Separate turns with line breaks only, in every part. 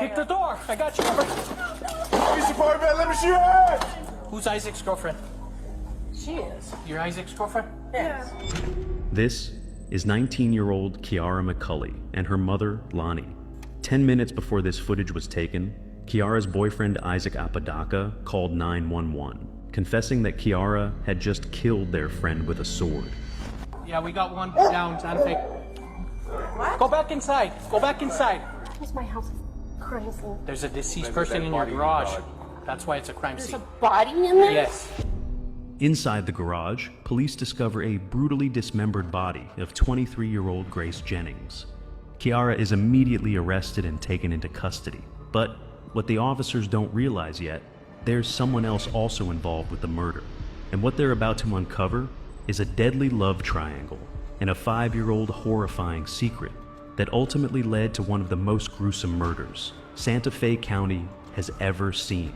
Kick the door. I got you covered.
Police department, let me see your hand.
Who's Isaac's girlfriend?
She is.
You're Isaac's girlfriend?
Yes.
This is 19-year-old Kiara McCulley and her mother, Lonnie. 10 minutes before this footage was taken, Kiara's boyfriend Isaac Apodaca called 911, confessing that Kiara had just killed their friend with a sword.
Yeah, we got one down, Santa Fe.
What?
Go back inside. Go back inside.
Where's my house? Crime scene.
There's a deceased person in your garage. That's why it's a crime
There's
scene.
a body in there?
Yes.
Inside the garage, police discover a brutally dismembered body of 23-year-old Grace Jennings. Kiara is immediately arrested and taken into custody. But what the officers don't realize yet, there's someone else also involved with the murder. And what they're about to uncover is a deadly love triangle and a 5-year-old horrifying secret that ultimately led to one of the most gruesome murders Santa Fe County has ever seen.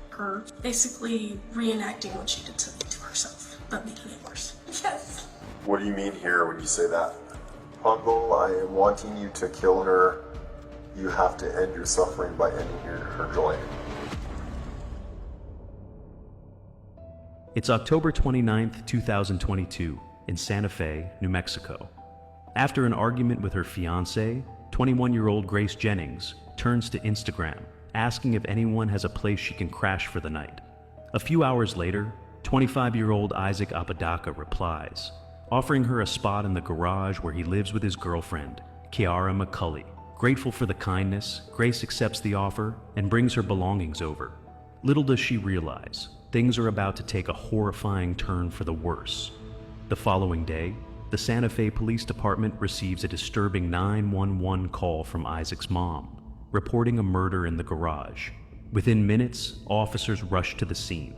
Her basically reenacting what she did to herself, but making it worse. Yes.
What do you mean here when you say that? Uncle, I am wanting you to kill her. You have to end your suffering by ending her joy.
It's October 29th, 2022, in Santa Fe, New Mexico. After an argument with her fiancé, 21-year-old Grace Jennings turns to Instagram, asking if anyone has a place she can crash for the night. A few hours later, 25-year-old Isaac Apodaca replies, offering her a spot in the garage where he lives with his girlfriend, Kiara McCulley. Grateful for the kindness, Grace accepts the offer and brings her belongings over. Little does she realize, things are about to take a horrifying turn for the worse. The following day, the Santa Fe Police Department receives a disturbing 911 call from Isaac's mom, reporting a murder in the garage. Within minutes, officers rush to the scene,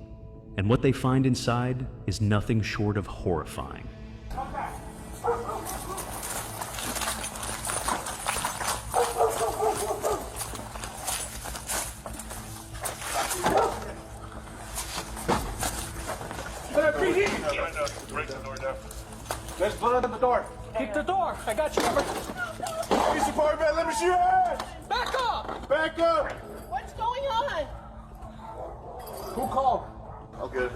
and what they find inside is nothing short of horrifying.
Let's put it at the door.
Kick the door. I got you covered.
Police department, let me see your hand.
Back up.
Back up.
What's going on?
Who called?
Oh, good.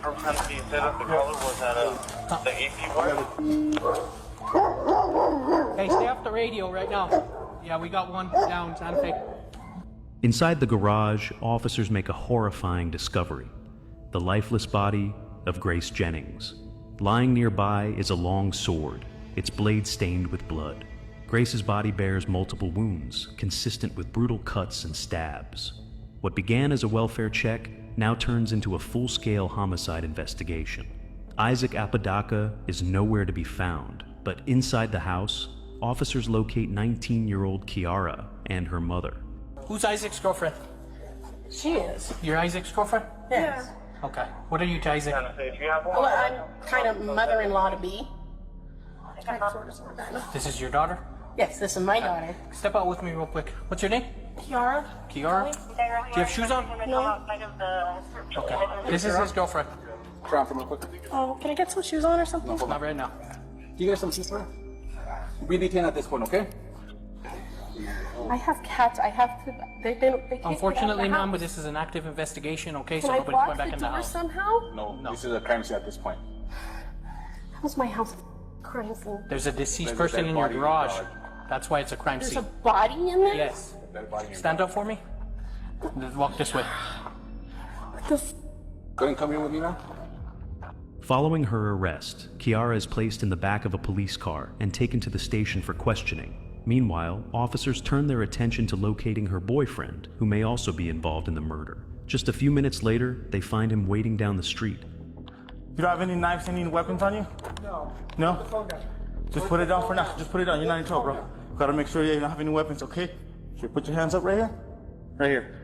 First time he set up the color was at the AP bar.
Hey, stay off the radio right now. Yeah, we got one down, Santa Fe.
Inside the garage, officers make a horrifying discovery: the lifeless body of Grace Jennings. Lying nearby is a long sword, its blade stained with blood. Grace's body bears multiple wounds, consistent with brutal cuts and stabs. What began as a welfare check now turns into a full-scale homicide investigation. Isaac Apodaca is nowhere to be found, but inside the house, officers locate 19-year-old Kiara and her mother.
Who's Isaac's girlfriend?
She is.
You're Isaac's girlfriend?
Yes.
Okay. What are you to Isaac?
If you have one,
Well, I'm kind of mother-in-law to be. Kind of, sort of.
This is your daughter?
Yes, this is my daughter.
Step out with me real quick. What's your name?
Kiara?
Kiara? Do you have shoes on?
No.
Okay. This is his girlfriend.
Crown from real quick.
Oh, can I get some shoes on or something?
Not right now.
You get some shoes for her? We detain at this point, okay?
I have cats. I have to. They can't
Unfortunately,
get out
ma'am,
of
but
the house.
this is an active investigation, okay? So
Can I
nobody's going
block
back
the
in the
door
house.
somehow?
No, this is a crime scene at this point.
How's my house? Crime scene.
There's a deceased
There's a
person
dead
in your
body in the
garage.
garage.
That's why it's a crime
There's
scene.
a body in there?
Yes.
Dead body in your
Stand
garage.
up for me. Just walk this way.
What the f-
Go ahead and come here with me now.
Following her arrest, Kiara is placed in the back of a police car and taken to the station for questioning. Meanwhile, officers turn their attention to locating her boyfriend, who may also be involved in the murder. Just a few minutes later, they find him waiting down the street.
You don't have any knives, any weapons on you?
No.
No? Just put it down for now. Just put it down. You're not in trouble, bro. Gotta make sure you don't have any weapons, okay? Here, put your hands up right here. Right here.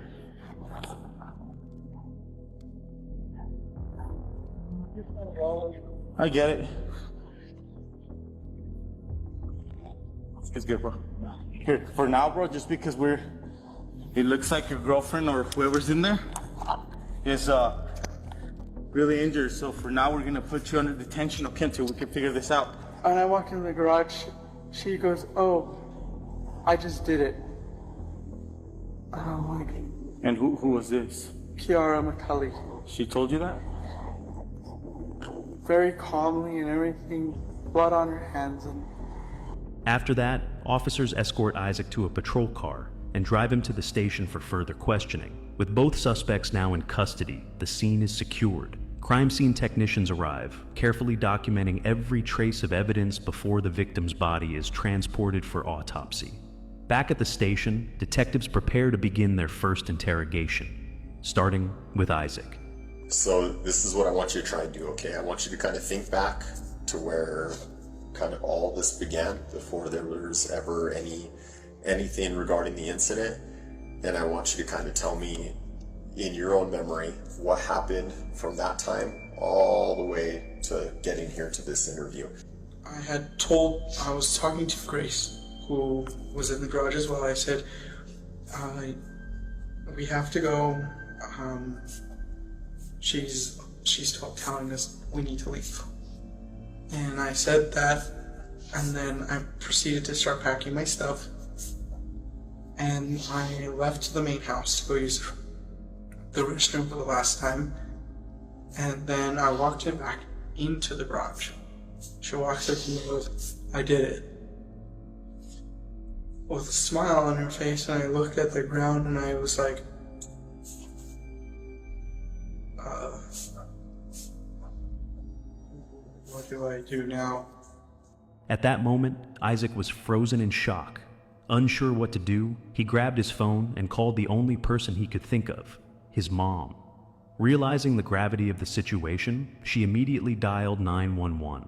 I get it. It's good, bro. Here, for now, bro, just because we're It looks like your girlfriend or whoever's in there is really injured. So for now, we're gonna put you under detention, okay, until we can figure this out.
And I walk into the garage. She goes, "Oh, I just did it." And I'm like,
And who was this?
Kiara McCully.
She told you that?
Very calmly and everything, blood on her hands. And
After that, officers escort Isaac to a patrol car and drive him to the station for further questioning. With both suspects now in custody, the scene is secured. Crime scene technicians arrive, carefully documenting every trace of evidence before the victim's body is transported for autopsy. Back at the station, detectives prepare to begin their first interrogation, starting with Isaac.
So this is what I want you to try and do, okay? I want you to kind of think back to where kind of all this began before there was ever anything regarding the incident. And I want you to kind of tell me in your own memory what happened from that time all the way to getting here to this interview.
I was talking to Grace, who was in the garage as well. I said, we have to go. She's telling us we need to leave. And I said that, and then I proceeded to start packing my stuff. And I left the main house to go use the restroom for the last time. And then I walked her back into the garage. She walks up to me and goes, "I did it." With a smile on her face, and I looked at the ground and I was like, what do I do now?
At that moment, Isaac was frozen in shock. Unsure what to do, he grabbed his phone and called the only person he could think of, his mom. Realizing the gravity of the situation, she immediately dialed 911.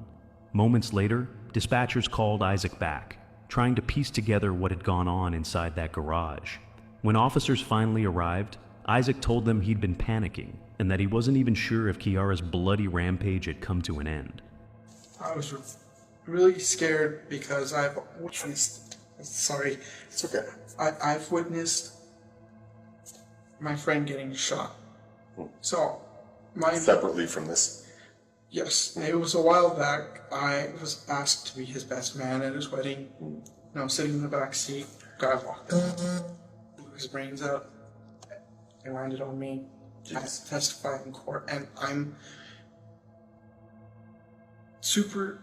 Moments later, dispatchers called Isaac back, trying to piece together what had gone on inside that garage. When officers finally arrived, Isaac told them he'd been panicking and that he wasn't even sure if Kiara's bloody rampage had come to an end.
I was really scared because I've witnessed, sorry,
It's okay.
I've witnessed my friend getting shot. So,
Separately from this.
yes, it was a while back. I was asked to be his best man at his wedding. Sitting in the back seat, guy walked up, blew his brains out, and landed on me. I had to testify in court, and I'm super.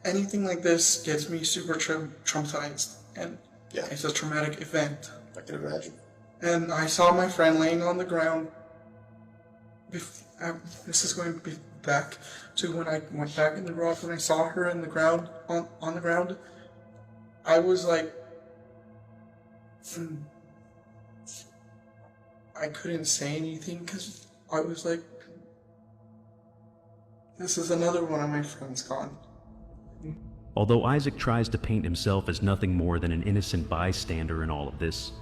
Anything like this gets me super traumatized, and
Yeah.
it's a traumatic event.
I can imagine.
And I saw my friend laying on the ground. This is going to be back to when I went back in the garage. When I saw her in the ground, on the ground, I was like, I couldn't say anything because I was like, this is another one of my friends gone.
Although Isaac tries to paint himself as nothing more than an innocent bystander in all of this,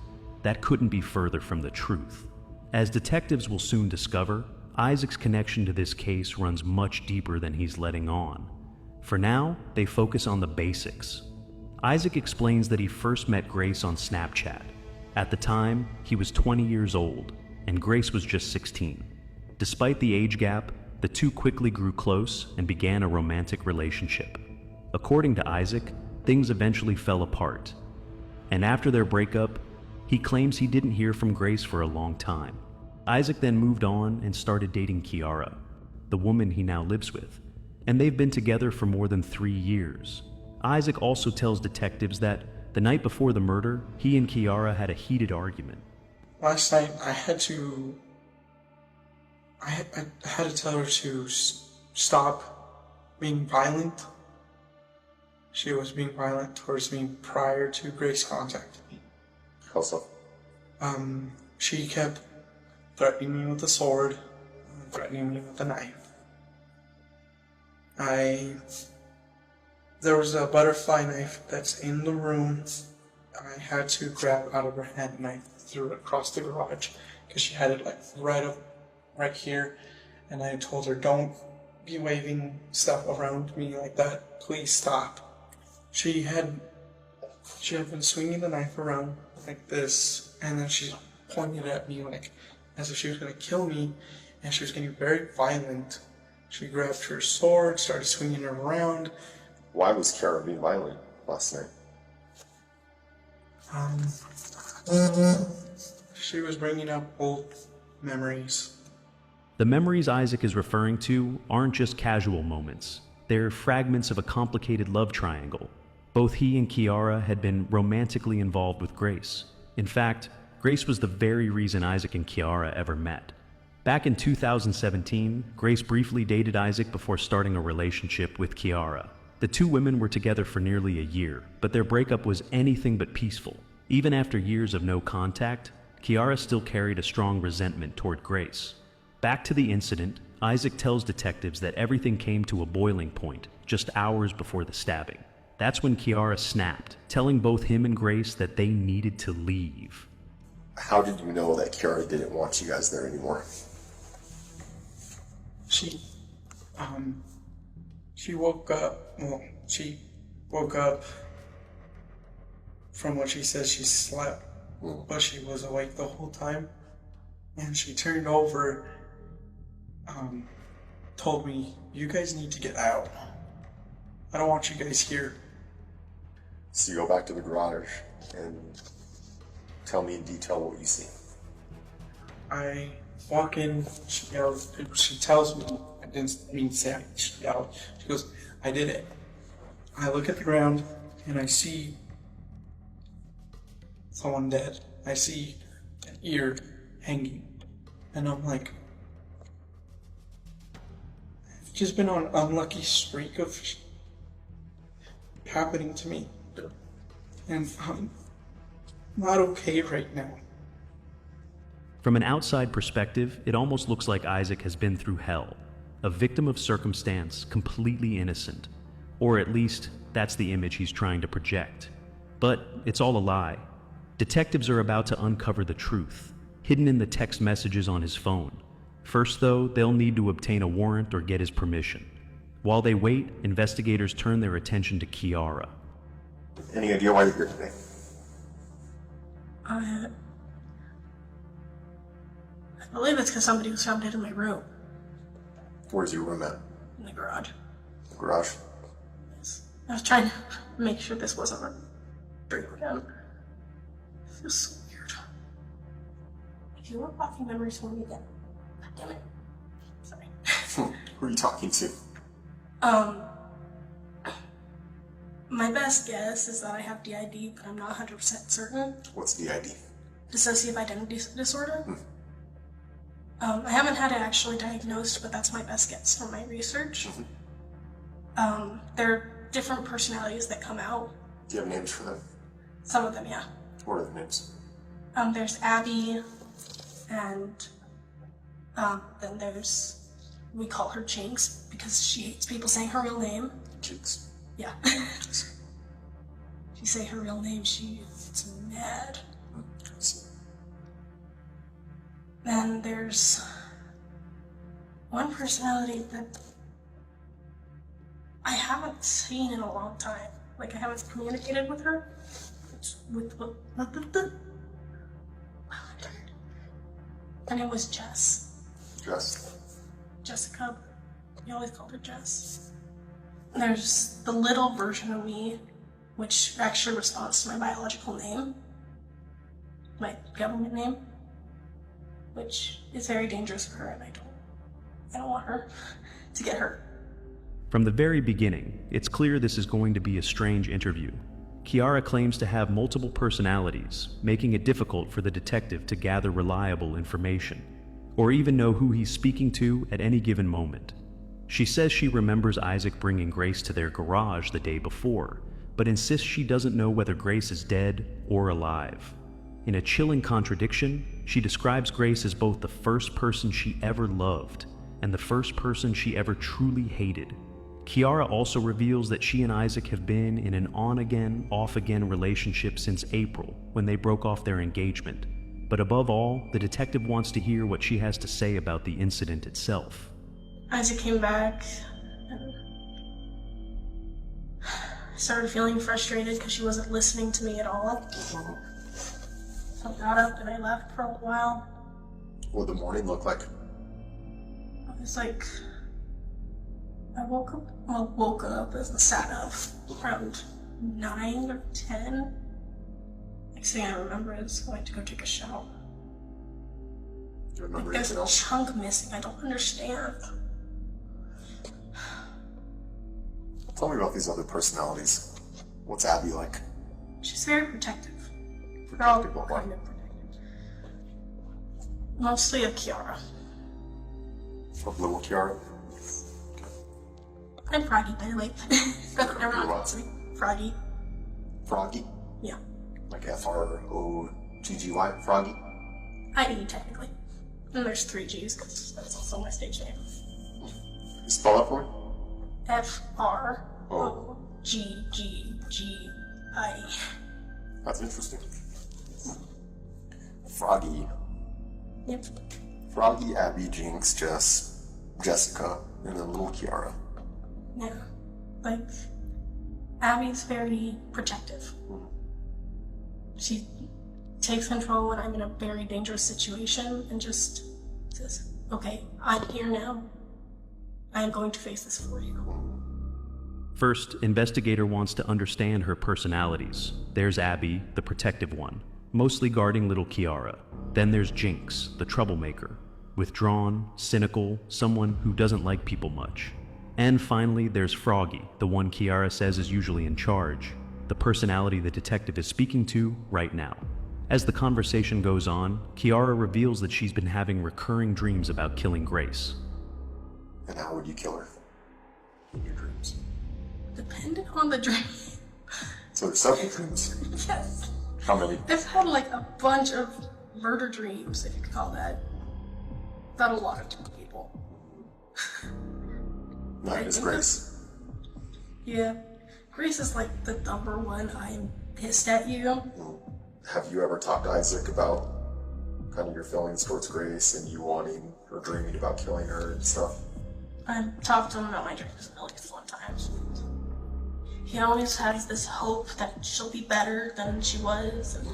that couldn't be further from the truth. As detectives will soon discover, Isaac's connection to this case runs much deeper than he's letting on. For now, they focus on the basics. Isaac explains that he first met Grace on Snapchat. At the time, he was 20 years old, and Grace was just 16. Despite the age gap, the two quickly grew close and began a romantic relationship. According to Isaac, things eventually fell apart. And after their breakup, he claims he didn't hear from Grace for a long time. Isaac then moved on and started dating Kiara, the woman he now lives with, and they've been together for more than 3 years. Isaac also tells detectives that the night before the murder, he and Kiara had a heated argument.
Last night, I had to tell her to stop being violent. She was being violent towards me prior to Grace contacting me.
How so?
She kept threatening me with a sword, threatening me with a knife. There was a butterfly knife that's in the room. I had to grab it out of her hand and I threw it across the garage because she had it like right here. And I told her, "Don't be waving stuff around me like that. Please stop." She had been swinging the knife around like this and then she pointed at me like as if she was gonna kill me, and she was getting very violent. She grabbed her sword, started swinging it around.
Why was Kiara being violent last night?
She was bringing up old memories.
The memories Isaac is referring to aren't just casual moments. They're fragments of a complicated love triangle. Both he and Kiara had been romantically involved with Grace. In fact, Grace was the very reason Isaac and Kiara ever met. Back in 2017, Grace briefly dated Isaac before starting a relationship with Kiara. The two women were together for nearly a year, but their breakup was anything but peaceful. Even after years of no contact, Kiara still carried a strong resentment toward Grace. Back to the incident, Isaac tells detectives that everything came to a boiling point just hours before the stabbing. That's when Kiara snapped, telling both him and Grace that they needed to leave.
How did you know that Kiara didn't want you guys there anymore?
She woke up, she woke up from what she says she slept, but she was awake the whole time. And she turned over, told me, you guys need to get out. I don't want you guys here.
So you go back to the garage and tell me in detail what you see.
I walk in, she yells, she tells me, I didn't mean to say she yelled. She goes, I did it. I look at the ground and I see someone dead. I see an ear hanging. And I'm like, I've just been on an unlucky streak of happening to me. And I'm not okay right now.
From an outside perspective, it almost looks like Isaac has been through hell, a victim of circumstance, completely innocent. Or at least, that's the image he's trying to project. But it's all a lie. Detectives are about to uncover the truth, hidden in the text messages on his phone. First, though, they'll need to obtain a warrant or get his permission. While they wait, investigators turn their attention to Kiara.
Any idea why you're here today?
I believe it's because somebody was found dead in my room.
Where's your room at?
In the garage.
The garage?
I was trying to make sure this wasn't a dream again. It feels so weird. If you weren't blocking memories for me again. God damn it. Sorry.
Who are you talking to?
My best guess is that I have DID, but I'm not 100% certain.
What's DID?
Dissociative identity disorder. I haven't had it actually diagnosed, but that's my best guess from my research. There are different personalities that come out.
Do you have names for them?
Some of them, yeah.
What are the names?
There's Abby, and then there's, we call her Jinx because she hates people saying her real name.
Jinx.
Yeah. If you say her real name, she gets mad. Then there's one personality that I haven't seen in a long time. Like, I haven't communicated with her. It's with her name was Jess.
Jess.
Jessica. We always called her Jess. There's the little version of me, which actually responds to my biological name, my government name, which is very dangerous for her, and I don't want her to get hurt.
From the very beginning, it's clear this is going to be a strange interview. Kiara claims to have multiple personalities, making it difficult for the detective to gather reliable information, or even know who he's speaking to at any given moment. She says she remembers Isaac bringing Grace to their garage the day before, but insists she doesn't know whether Grace is dead or alive. In a chilling contradiction, she describes Grace as both the first person she ever loved and the first person she ever truly hated. Kiara also reveals that she and Isaac have been in an on-again, off-again relationship since April, when they broke off their engagement. But above all, the detective wants to hear what she has to say about the incident itself.
Isaac came back, and I started feeling frustrated because she wasn't listening to me at all. So I got up and I left for a while.
What would the morning look like?
It was like I woke up and sat up around 9 or 10. Next thing I remember is going to go take a shower.
Do you remember
There's
anything
a
else?
chunk missing. I don't understand.
Tell me about these other personalities. What's Abby like?
She's very protective. They're all
Protective of what?
kind of protective. Mostly of Kiara.
Of little Kiara?
I'm Froggy, by the way. Everyone calls me Froggy.
Froggy?
Yeah.
Like Froggy? Froggy?
I.E. technically. And there's 3 G's, because that's also my stage name.
You spell that for me?
Froggy.
That's interesting. Froggy.
Yep.
Froggy, Abby, Jinx, Jess, Jessica, and then little Kiara.
Yeah. Like, Abby's very protective. She takes control when I'm in a very dangerous situation and just says, okay, I'm here now. I am going to face this for you.
First, investigator wants to understand her personalities. There's Abby, the protective one, mostly guarding little Kiara. Then there's Jinx, the troublemaker, withdrawn, cynical, someone who doesn't like people much. And finally, there's Froggy, the one Kiara says is usually in charge, the personality the detective is speaking to right now. As the conversation goes on, Kiara reveals that she's been having recurring dreams about killing Grace.
And how would you kill her? In your dreams.
Depending on the dream.
So there's 7 dreams.
Yes.
How many?
I've had like a bunch of murder dreams, if you could call that. About a lot of different people.
Mine is Grace.
Yeah. Grace is like the number one I'm pissed at you.
Have you ever talked to Isaac about kind of your feelings towards Grace and you wanting or dreaming about killing her and stuff?
I've talked to him about my dreams at least 1 time. He always has this hope that she'll be better than she was. And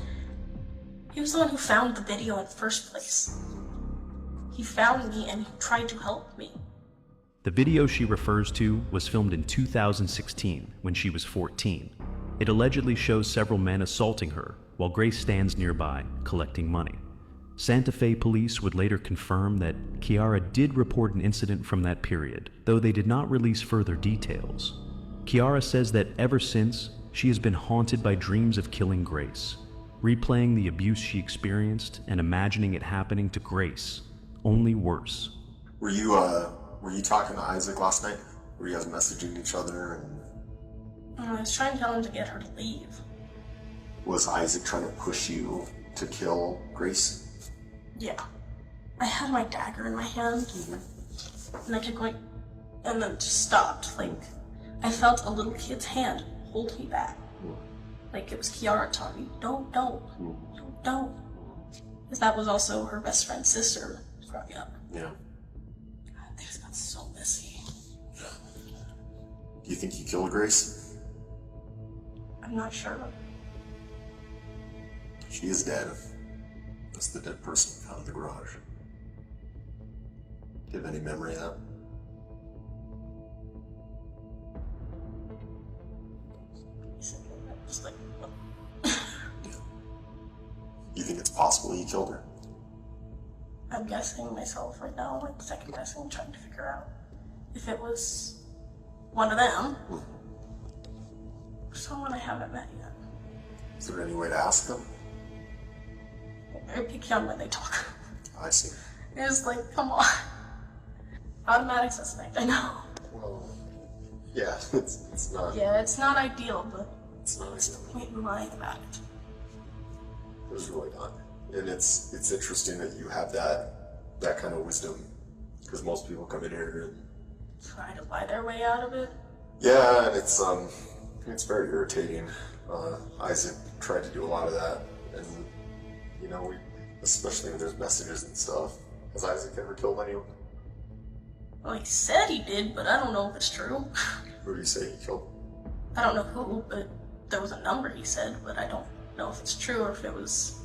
he was the one who found the video in the first place. He found me and he tried to help me.
The video she refers to was filmed in 2016 when she was 14. It allegedly shows several men assaulting her while Grace stands nearby collecting money. Santa Fe police would later confirm that Kiara did report an incident from that period, though they did not release further details. Kiara says that ever since, she has been haunted by dreams of killing Grace, replaying the abuse she experienced and imagining it happening to Grace, only worse.
Were you talking to Isaac last night? Were you guys messaging each other? And
I was trying to tell him to get her to leave.
was Isaac trying to push you to kill Grace?
Yeah. I had my dagger in my hand, and I kept going, and then just stopped. Like, I felt a little kid's hand hold me back. Like it was Kiara telling me, don't. Because that was also her best friend's sister growing up.
Yeah.
God, things got so messy.
Do you think you killed Grace?
I'm not sure.
She is dead. That's the dead person found in the garage. Do you have any memory of that?
Just like,
You think it's possible you killed her?
I'm guessing myself right now, like second guessing, trying to figure out if it was one of them or someone I haven't met yet.
Is there any way to ask them?
I pick young when they talk.
I see.
It's like, come on. Automatic suspect, I know.
Well, yeah, it's not.
Yeah, it's not ideal, but
It's not
what's the
ideal.
point in lying about it?
It was really not. And it's interesting that you have that kind of wisdom, because most people come in here and
Try to lie their way out of it.
yeah, and it's very irritating. Isaac tried to do a lot of that, and especially when there's messages and stuff. Has Isaac ever killed anyone?
Well, he said he did, but I don't know if it's true.
Who do you say he killed?
I don't know who, but there was a number he said, but I don't know if it's true or if it was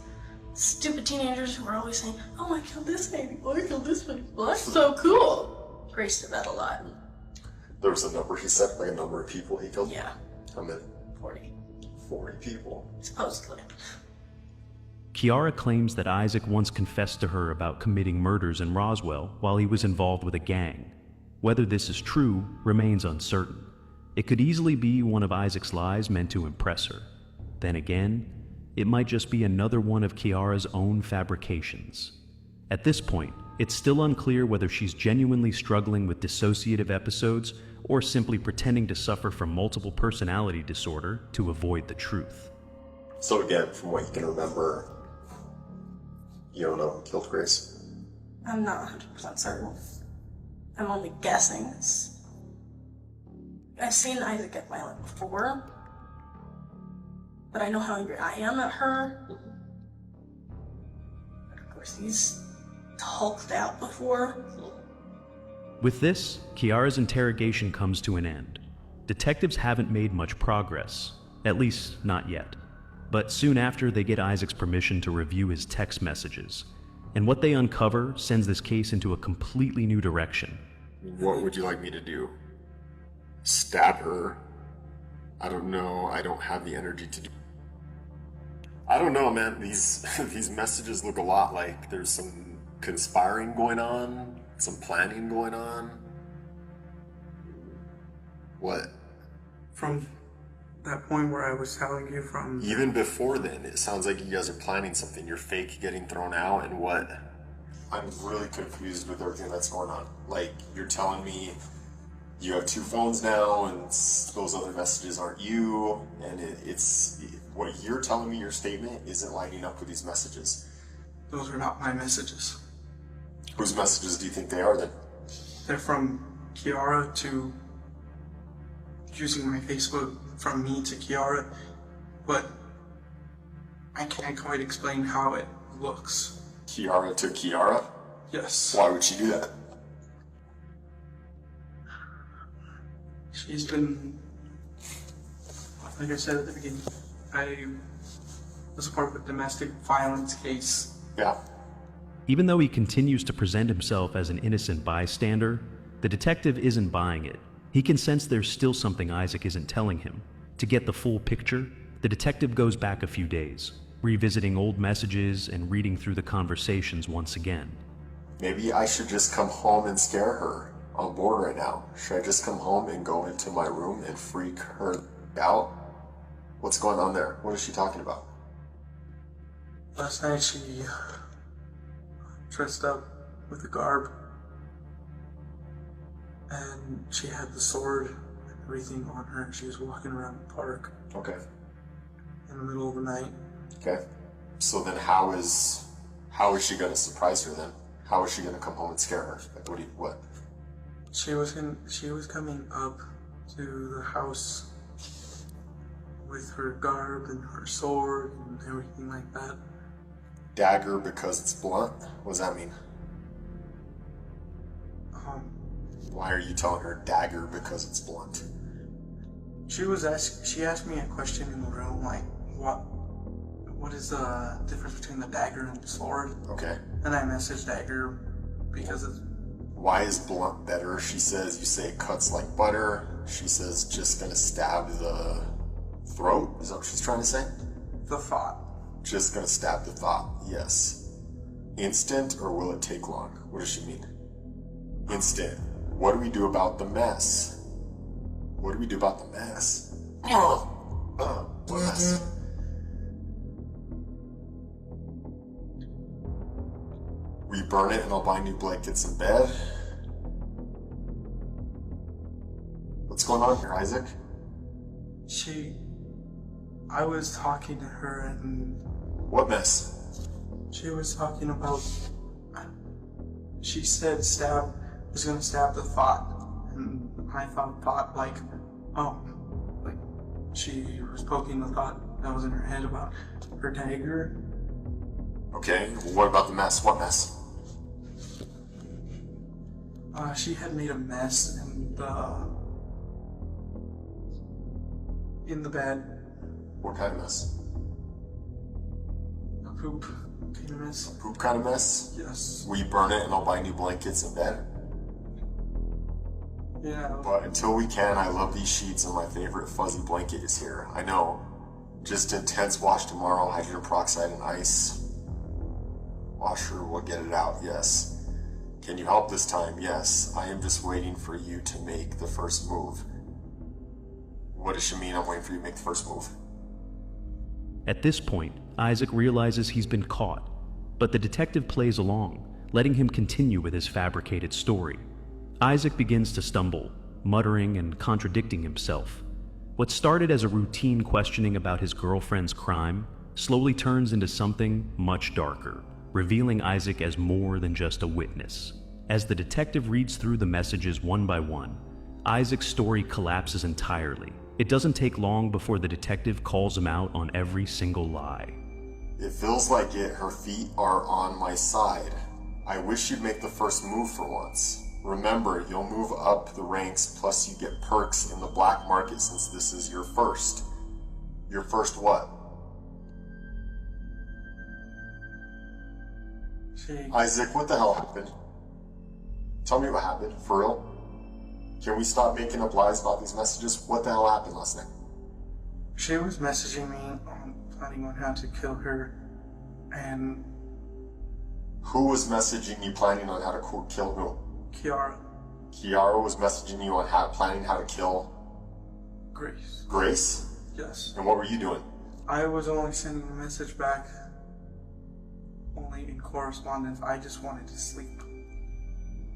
stupid teenagers who were always saying, "Oh, I killed this baby. Oh, I killed this baby. Well, that's so cool." Grace did that a lot.
There was a number he said, like a number of people he killed.
Yeah,
How many?
40,
40 people.
supposedly.
Kiara claims that Isaac once confessed to her about committing murders in Roswell while he was involved with a gang. Whether this is true remains uncertain. It could easily be one of Isaac's lies meant to impress her. Then again, it might just be another one of Kiara's own fabrications. At this point, it's still unclear whether she's genuinely struggling with dissociative episodes or simply pretending to suffer from multiple personality disorder to avoid the truth.
So again, from what you can remember, you don't know who killed Grace?
I'm not 100% certain. I'm only guessing. I've seen Isaac get violent before, but I know how angry I am at her. But of course, he's hulked out before.
With this, Kiara's interrogation comes to an end. Detectives haven't made much progress, at least not yet. But soon after, they get Isaac's permission to review his text messages. And what they uncover sends this case into a completely new direction.
What would you like me to do? Stab her? I don't know. I don't have the energy to do. I don't know, man. These messages look a lot like there's some conspiring going on, some planning going on. What?
From that point where I was telling you from...
Even before then, it sounds like you guys are planning something. You're fake getting thrown out and what? I'm really confused with everything that's going on. Like, you're telling me you have 2 phones now and those other messages aren't you, and it's what you're telling me, your statement, isn't lining up with these messages.
Those are not my messages.
Whose messages do you think they are then?
They're from Kiara to... using my Facebook from me to Kiara, but I can't quite explain how it looks.
Kiara to Kiara?
Yes.
Why would she do that?
She's been, like I said at the beginning, I was a part of a domestic violence case.
Yeah.
Even though he continues to present himself as an innocent bystander, the detective isn't buying it. He can sense there's still something Isaac isn't telling him. To get the full picture, the detective goes back a few days, revisiting old messages and reading through the conversations once again.
Maybe I should just come home and scare her. I'm bored right now. Should I just come home and go into my room and freak her out? What's going on there? What is she talking about?
Last night she dressed up with the garb, and she had the sword and everything on her. She was walking around the park.
Okay.
In the middle of the night.
Okay. So then how is she gonna surprise her then? How is she gonna come home and scare her? Like what?
She was coming up to the house with her garb and her sword and everything like that.
Dagger because it's blunt? What does that mean? Why are you telling her dagger because it's blunt?
She asked me a question in the room like, what is the difference between the dagger and the sword?
Okay.
And I messaged dagger because it's...
Why is blunt better? She says you say it cuts like butter. She says just gonna stab the throat? Is that what she's trying to say?
The thought.
Just gonna stab the thought, yes. Instant or will it take long? What does she mean? Instant. What do we do about the mess? What do we do about the mess? What mess? We burn it and I'll buy new blankets and bed? What's going on here, Isaac?
I was talking to her and...
What mess?
She was talking about... She said was gonna stab the thought. And I thought like, like she was poking the thought that was in her head about her dagger.
Okay, what about the mess? What mess?
She had made a mess in the bed.
What kind of mess?
A poop kind of mess.
Poop kind of mess?
Yes.
We burn it and I'll buy new blankets and bed.
Yeah.
But until we can, I love these sheets and my favorite fuzzy blanket is here. I know. Just intense wash tomorrow, hydrogen peroxide and ice. Washer will get it out, yes. Can you help this time? Yes. I am just waiting for you to make the first move. What does she mean I'm waiting for you to make the first move?
At this point, Isaac realizes he's been caught, but the detective plays along, letting him continue with his fabricated story. Isaac begins to stumble, muttering and contradicting himself. What started as a routine questioning about his girlfriend's crime slowly turns into something much darker, revealing Isaac as more than just a witness. As the detective reads through the messages one by one, Isaac's story collapses entirely. It doesn't take long before the detective calls him out on every single lie.
It feels like it. Her feet are on my side. I wish you'd make the first move for once. Remember, you'll move up the ranks, plus you get perks in the black market since this is your first. Your first what? Isaac, what the hell happened? Tell me what happened, for real? Can we stop making up lies about these messages? What the hell happened last night?
She was messaging me planning on how to kill her, and
Who was messaging you planning on how to kill who?
Kiara.
Kiara was messaging you on planning how to kill
Grace.
Grace?
Yes.
And what were you doing?
I was only sending a message back, only in correspondence. I just wanted to sleep.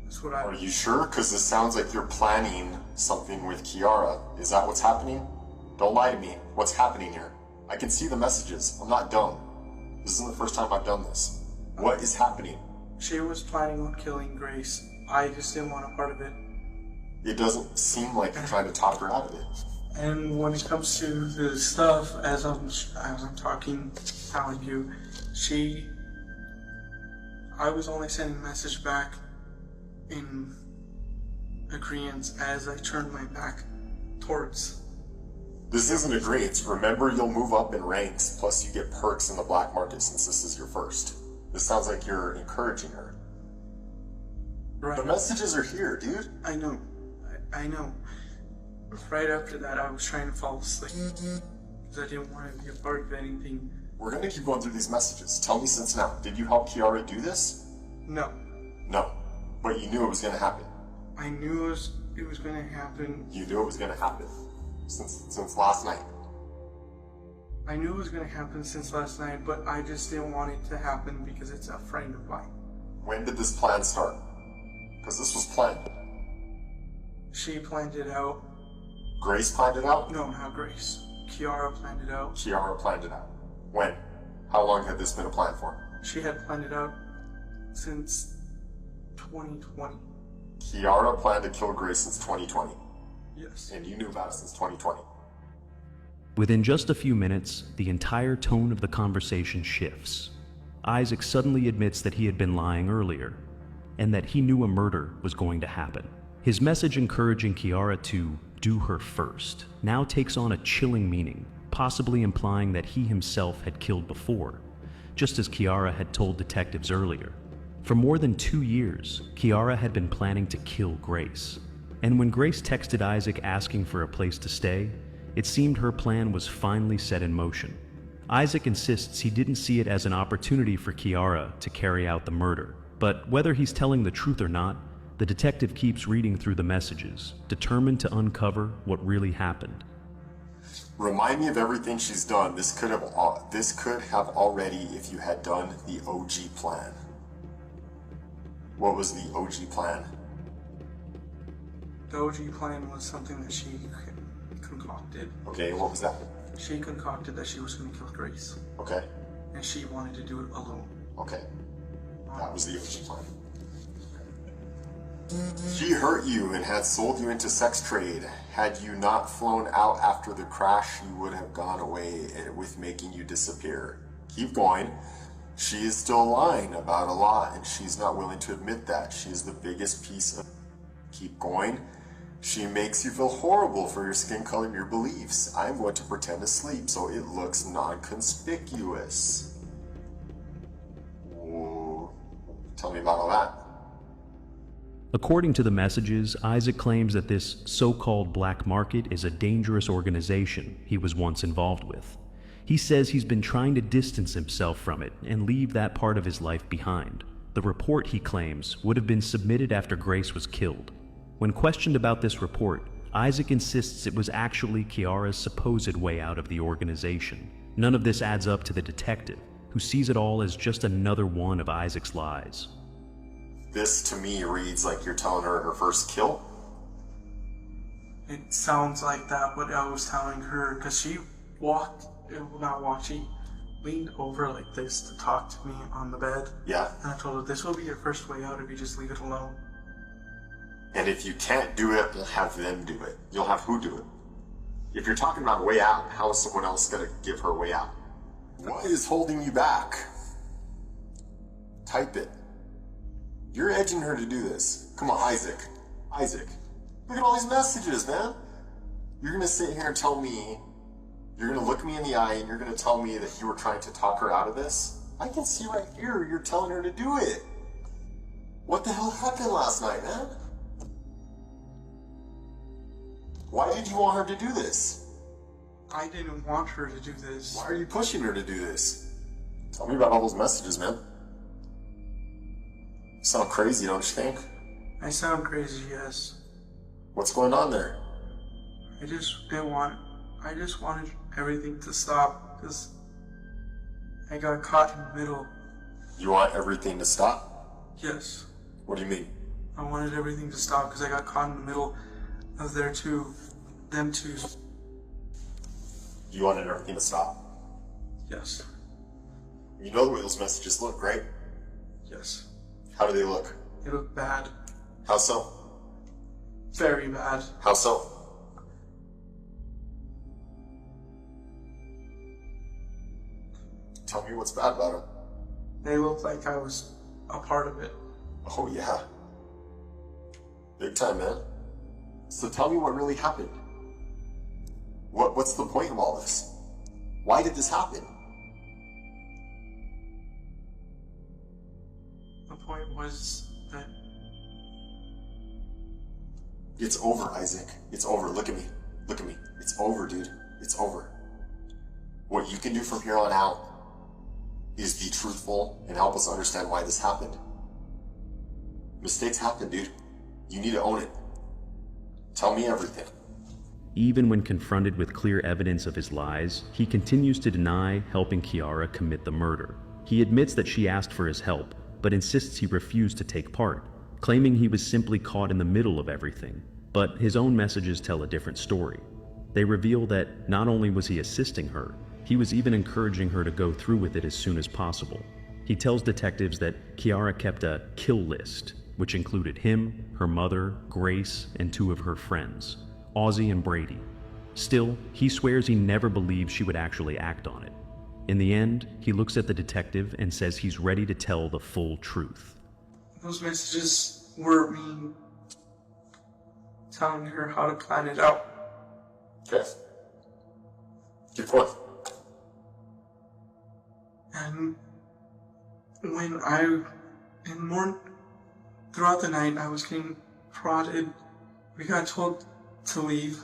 That's what
Are you sure? Because this sounds like you're planning something with Kiara. Is that what's happening? Don't lie to me. What's happening here? I can see the messages. I'm not dumb. This isn't the first time I've done this. What is happening?
She was planning on killing Grace. I just didn't want a part of it.
It doesn't seem like you're trying to talk her out of it.
And when it comes to the stuff, as I'm talking, telling you, I was only sending a message back in agreement as I turned my back towards.
This isn't agreement. Remember, you'll move up in ranks, plus you get perks in the black market since this is your first. This sounds like you're encouraging her.
Right.
The messages are here, dude.
I know. I know. Right after that, I was trying to fall asleep because I didn't want to be a part of anything.
We're gonna keep going through these messages. Tell me since now, did you help Kiara do this?
No.
No. But you knew it was gonna happen.
I knew it was going to happen.
You knew it was gonna happen. Since last night.
I knew it was going to happen since last night, but I just didn't want it to happen because it's a friend of mine.
When did this plan start? Because this was planned.
She planned it out.
Grace planned it out?
No, not Grace. Kiara planned it out.
Kiara planned it out. When? How long had this been a plan for?
She had planned it out since 2020.
Kiara planned to kill Grace since 2020.
Yes.
And you knew about it since 2020.
Within just a few minutes, the entire tone of the conversation shifts. Isaac suddenly admits that he had been lying earlier, and that he knew a murder was going to happen. His message encouraging Kiara to do her first now takes on a chilling meaning, possibly implying that he himself had killed before, just as Kiara had told detectives earlier. For more than 2 years, Kiara had been planning to kill Grace. And when Grace texted Isaac asking for a place to stay, it seemed her plan was finally set in motion. Isaac insists he didn't see it as an opportunity for Kiara to carry out the murder. But whether he's telling the truth or not, the detective keeps reading through the messages, determined to uncover what really happened.
Remind me of everything she's done. This could have already if you had done the OG plan. What was the OG plan?
The OG plan was something that she concocted.
Okay, what was that?
She concocted that she was going to kill Grace.
Okay.
And she wanted to do it alone.
Okay. That was the OG plan. She hurt you and had sold you into sex trade. Had you not flown out after the crash, you would have gone away with making you disappear. Keep going. She is still lying about a lot, and she's not willing to admit that. She is the biggest piece of... Keep going. She makes you feel horrible for your skin color and your beliefs. I'm going to pretend to sleep so it looks non-conspicuous. Tell me about all that.
According to the messages, Isaac claims that this so-called black market is a dangerous organization he was once involved with. He says he's been trying to distance himself from it and leave that part of his life behind. The report, he claims, would have been submitted after Grace was killed. When questioned about this report, Isaac insists it was actually Kiara's supposed way out of the organization. None of this adds up to the detective, who sees it all as just another one of Isaac's lies.
This to me reads like you're telling her her first kill.
It sounds like that, what I was telling her, because she she leaned over like this to talk to me on the bed.
Yeah.
And I told her, this will be your first way out if you just leave it alone.
And if you can't do it, you'll have them do it. You'll have who do it? If you're talking about a way out, how is someone else going to give her a way out? What is holding you back? Type it. You're edging her to do this. Come on, Isaac. Isaac. Look at all these messages, man. You're going to sit here and tell me, you're going to look me in the eye and you're going to tell me that you were trying to talk her out of this? I can see right here you're telling her to do it. What the hell happened last night, man? Why did you want her to do this?
I didn't want her to do this.
Why are you pushing her to do this? Tell me about all those messages, man. You sound crazy, don't you think?
I sound crazy, yes.
What's going on there?
I just wanted everything to stop, because I got caught in the middle.
You want everything to stop?
Yes.
What do you mean?
I wanted everything to stop because I got caught in the middle of them two.
You wanted everything to stop?
Yes.
You know the way those messages look, right?
Yes.
How do they look?
They look bad.
How so?
Very bad.
How so? Tell me what's bad about them.
They look like I was a part of it.
Oh yeah. Big time, man. So tell me what really happened. What's the point of all this? Why did this happen?
The point was that...
It's over, Isaac. It's over. Look at me. Look at me. It's over, dude. It's over. What you can do from here on out is be truthful and help us understand why this happened. Mistakes happen, dude. You need to own it. Tell me everything.
Even when confronted with clear evidence of his lies, he continues to deny helping Kiara commit the murder. He admits that she asked for his help, but insists he refused to take part, claiming he was simply caught in the middle of everything. But his own messages tell a different story. They reveal that not only was he assisting her, he was even encouraging her to go through with it as soon as possible. He tells detectives that Kiara kept a kill list, which included him, her mother, Grace, and two of her friends, Ozzy and Brady. Still, he swears he never believed she would actually act on it. In the end, he looks at the detective and says he's ready to tell the full truth.
Those messages were me telling her how to plan it out.
Okay. Keep going.
And when throughout the night, I was getting prodded. We got told to leave.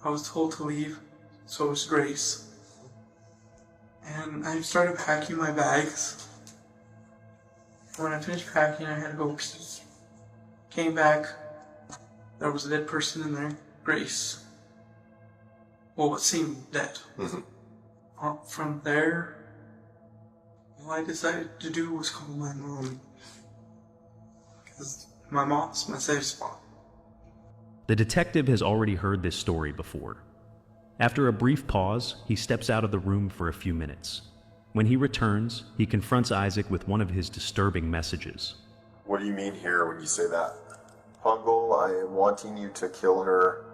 I was told to leave, so was Grace. And I started packing my bags. When I finished packing, I had to go pee. Came back, there was a dead person in there, Grace. Well, what seemed dead. From there, all I decided to do was call my mom. Because my mom's my safe spot.
The detective has already heard this story before. After a brief pause, he steps out of the room for a few minutes. When he returns, he confronts Isaac with one of his disturbing messages.
What do you mean here when you say that? Pungle, I am wanting you to kill her.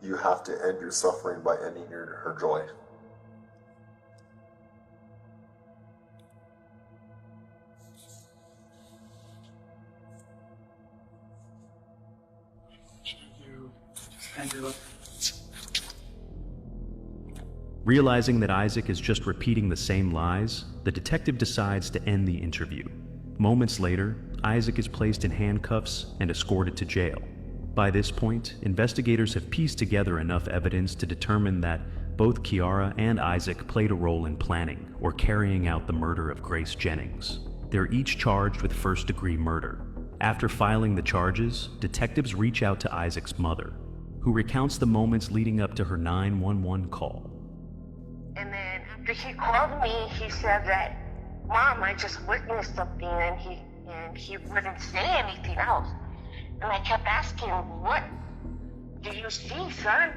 You have to end your suffering by ending her joy.
Realizing that Isaac is just repeating the same lies, the detective decides to end the interview. Moments later, Isaac is placed in handcuffs and escorted to jail. By this point, investigators have pieced together enough evidence to determine that both Kiara and Isaac played a role in planning or carrying out the murder of Grace Jennings. They're each charged with first-degree murder. After filing the charges, detectives reach out to Isaac's mother, who recounts the moments leading up to her 911 call.
And then after he called me, he said that, Mom, I just witnessed something, and he wouldn't say anything else. And I kept asking, what do you see, son?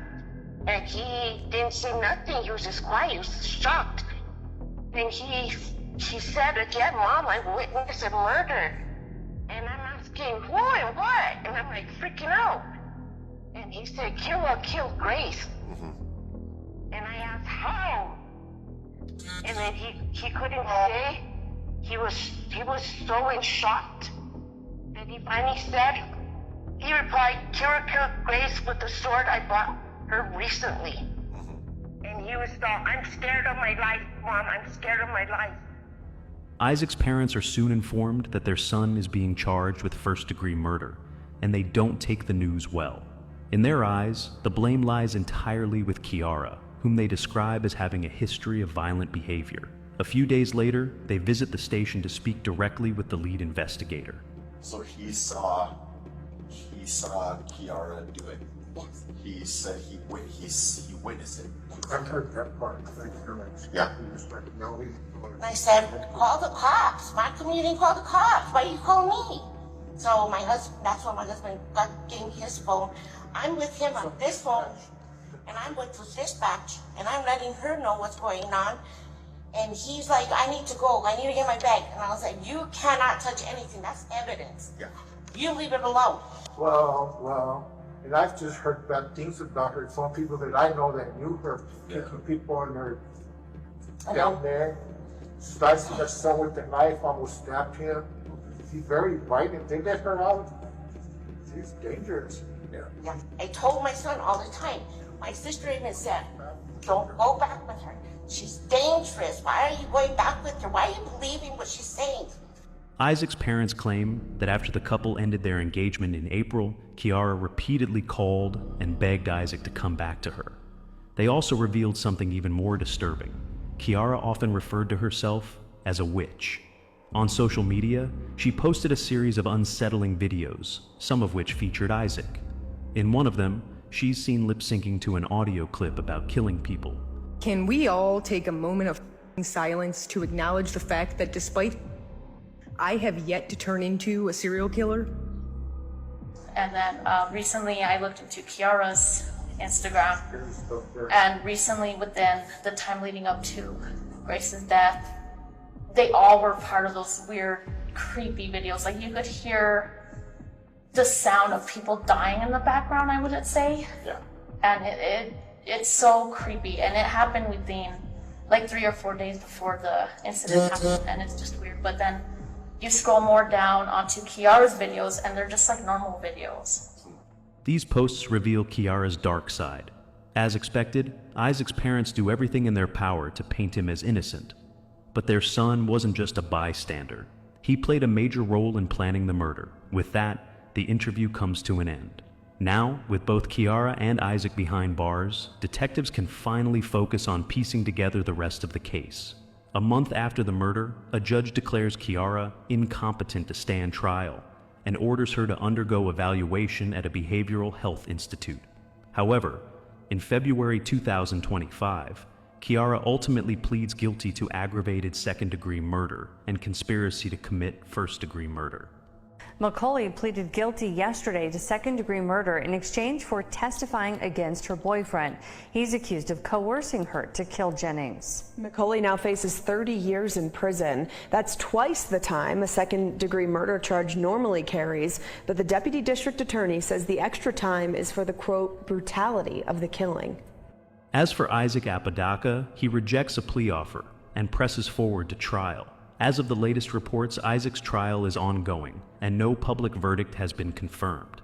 And he didn't say nothing. He was just quiet. He was shocked. And he said again, Mom, I witnessed a murder. And I'm asking, who and what? And I'm like freaking out. And he said, Killer killed Grace. And I asked, how? And then he couldn't say. He was so in shock. And he finally said, he replied, Killer killed Grace with the sword I bought her recently. And he was all, I'm scared of my life, Mom, I'm scared of my life.
Isaac's parents are soon informed that their son is being charged with first-degree murder, and they don't take the news well. In their eyes, the blame lies entirely with Kiara, whom they describe as having a history of violent behavior. A few days later, they visit the station to speak directly with the lead investigator.
So he saw Kiara do it. He said he witnessed it.
I heard that part.
Yeah.
And I said, call the cops. Why come you didn't call the cops? Why you call me? So my husband, that's when my husband gave me his phone. I'm with him on this phone, and I'm with the dispatch, and I'm letting her know what's going on. And he's like, I need to go. I need to get my bag. And I was like, you cannot touch anything. That's evidence.
Yeah.
You leave it alone.
Well, and I've just heard bad things about her from people that I know that knew her, kicking people in her down there, slicing her son with a knife, almost stabbed him. She's very violent. They let her out. She's dangerous.
Yeah. I told my son all the time. My sister even said, don't go back with her. She's dangerous. Why are you going back with her? Why are you believing what she's saying?
Isaac's parents claim that after the couple ended their engagement in April, Kiara repeatedly called and begged Isaac to come back to her. They also revealed something even more disturbing. Kiara often referred to herself as a witch. On social media, she posted a series of unsettling videos, some of which featured Isaac. In one of them, she's seen lip-syncing to an audio clip about killing people.
Can we all take a moment of silence to acknowledge the fact that despite I have yet to turn into a serial killer?
And then recently I looked into Kiara's Instagram, and recently within the time leading up to Grace's death, they all were part of those weird, creepy videos. Like you could hear the sound of people dying in the background, I would say.
Yeah.
And it's so creepy, and it happened within like 3 or 4 days before the incident happened, and it's just weird. But then you scroll more down onto Kiara's videos, and they're just like normal videos.
These posts reveal Kiara's dark side. As expected, Isaac's parents do everything in their power to paint him as innocent. But their son wasn't just a bystander. He played a major role in planning the murder. With that, the interview comes to an end. Now, with both Kiara and Isaac behind bars, detectives can finally focus on piecing together the rest of the case. A month after the murder, a judge declares Kiara incompetent to stand trial and orders her to undergo evaluation at a behavioral health institute. However, in February 2025, Kiara ultimately pleads guilty to aggravated second-degree murder and conspiracy to commit first-degree murder.
Macaulay pleaded guilty yesterday to second-degree murder in exchange for testifying against her boyfriend. He's accused of coercing her to kill Jennings.
Macaulay now faces 30 years in prison. That's twice the time a second-degree murder charge normally carries, but the deputy district attorney says the extra time is for the, quote, brutality of the killing.
As for Isaac Apodaca, he rejects a plea offer and presses forward to trial. As of the latest reports, Isaac's trial is ongoing, and no public verdict has been confirmed.